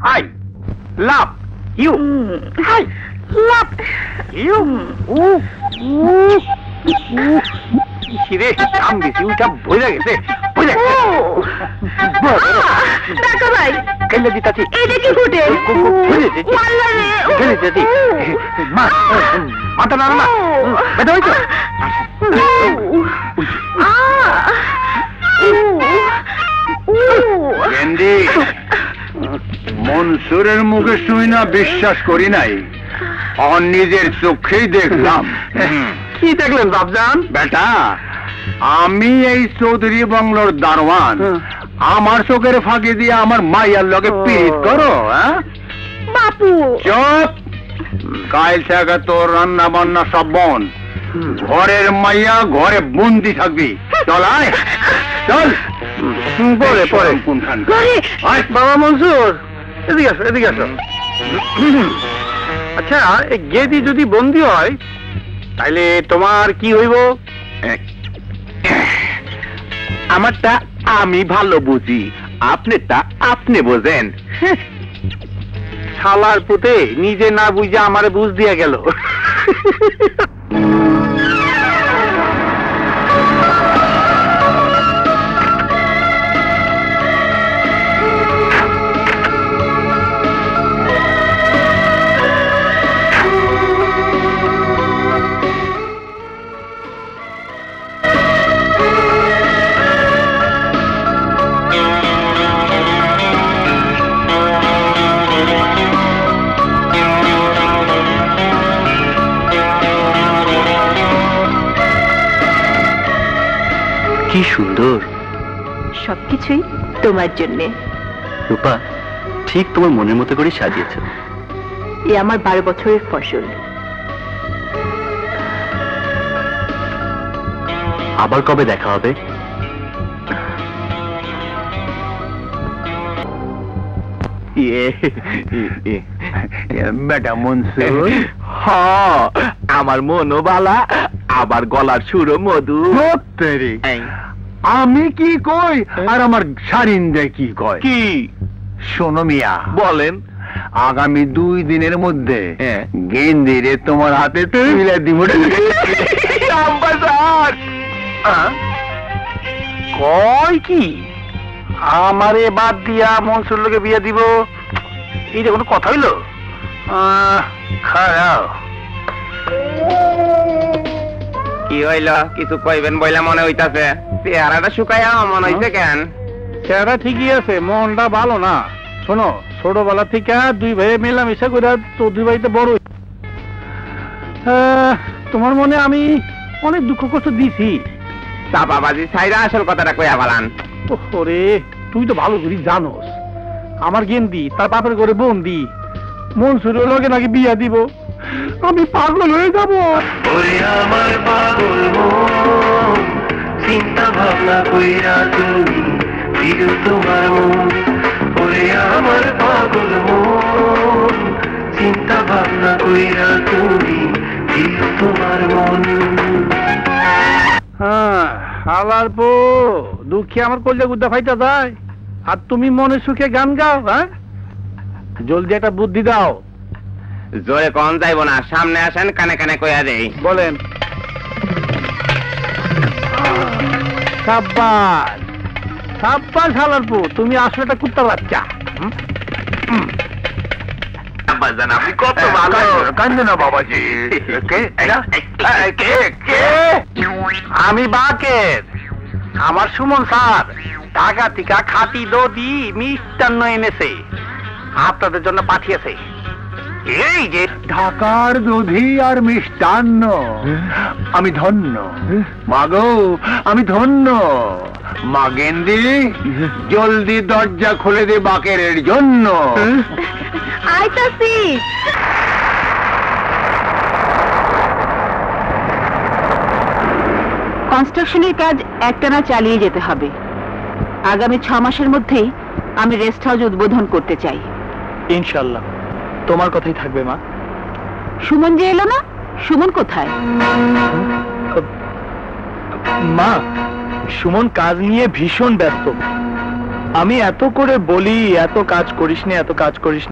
I love you. I love you. কিরে কাম দিছি ওটা বইলা গেছে টাকা ভাই কেলে দিতাছি এটা কি ফুটে কেলে দিতাছি মাথা নাড়া না বেটা হইতো গেন্দি মনসুরের মুখে শুই না বিশ্বাস করি নাই আর নিজের চোখেই দেখলাম কি দেখলেন বাপজান বেটা আমি এই চৌধুরী বাংলোর দারোয়ান আমার চোখের ফাঁকি দিয়ে আমার মাইয়ার লগে পিরিত করো বাপু চুপ কাল থেকে তোর রান্না বান্না সব বন ঘরের মাইয়া ঘরে বন্দি থাকবি চল আয় চল পরে পরে কোনখান বাবা মনসুর এদিকে আসো এদিকে আসো আচ্ছা এই গেদি যদি বন্দি হয় তাইলে তোমার কি হইব আমারটা আমি ভালো বুঝি আপনারটা আপনি বোঝেন শালার পুতে নিজে না বুঝে আমারে বুঝ দিয়া গেল কি সুন্দর সবকিছুই তোমার জন্য রূপা ঠিক তোমার মনের মতো করে সাজিয়েছো এ আমার 12 বছরের ফসল আবার কবে দেখা হবে বেটা মনসুর আমার মনও বালা আবার গলার সুরও মধু আমি কি কই আর আমার সারিন্দে কি কয় কি শোনো মিয়া বলেন আগামী 2 দিনের মধ্যে গেন্দিরে তোমার হাতে তুলে দিব কয় কি আমারে বাদ দিয়া মনসুর লোকে বিয়ে দিব এইটা কোনো কথা হইল খারাপ কি হইল কিছু কইবেন বইলা মনে হইতাছে চেহারাটা শুকাইয়া মনে হইছে কেন চেহারা ঠিকই আছে মনটা ভালো না শোনো ছোটবেলা থেকে 2 ভাই মেলামেশা করে চৌধুরী বাড়িতে বড় তোমার মনে আমি অনেক দুঃখ কষ্ট দিছি তা বাবাজি সাইরা আসল কথাটা কইয়া বলান ওরে তুই তো ভালো করে জানোস আমার গেন্দি তার বাপের ঘরে বন্দি মনসুরের লগে নাকি বিয়া দিব আমি পাগল হয়ে যাব ওরে আমার পাগল মন চিন্তা ভাবনা কইরা তুমি ফিরো তোমার মন ওরে আমার পাগল মন চিন্তা ভাবনা কইরা তুমি ফিরো তোমার মন হালার পো দুঃখে আমার কলজা গুদ্দা ফাইটা যায় আর তুমি মনে সুখে গান গাও জলদি একটা বুদ্ধি দাও জোরে কম যাইব না সামনে আসেন কানে কানে কইয়া দেই বলেন সাব্বাস সাব্বাস হালার পো তুমি আসলে একটা কুত্তা বাচ্চা আপনি কত ভালো কান্দে না বাবাজি আমি বাকের আমার সুমন স্যার ঢাকা থেকে খাঁটি দধি মিষ্টান্ন এনেছে আপনাদের জন্য পাঠিয়েছে এই যে ঢাকার দধি আর মিষ্টান্ন আমি ধন্য মাগো আমি ধন্য মা গেন্দি জলদি দরজা খুলে দে বাকের জন্য আইতাছি কনস্ট্রাকশনের কাজ একটানা চালিয়ে যেতে হবে আগামী 6 মাসের মধ্যেই আমি রেস্ট হাউস উদ্বোধন করতে চাই ইনশাআল্লাহ তোমার কথাই থাকবে মা সুমন যে এলো না সুমন কোথায় মা সুমন কাজ নিয়ে ভীষণ ব্যস্ত আমি এত করে বলি এত কাজ করিস নি, এত কাজ করিস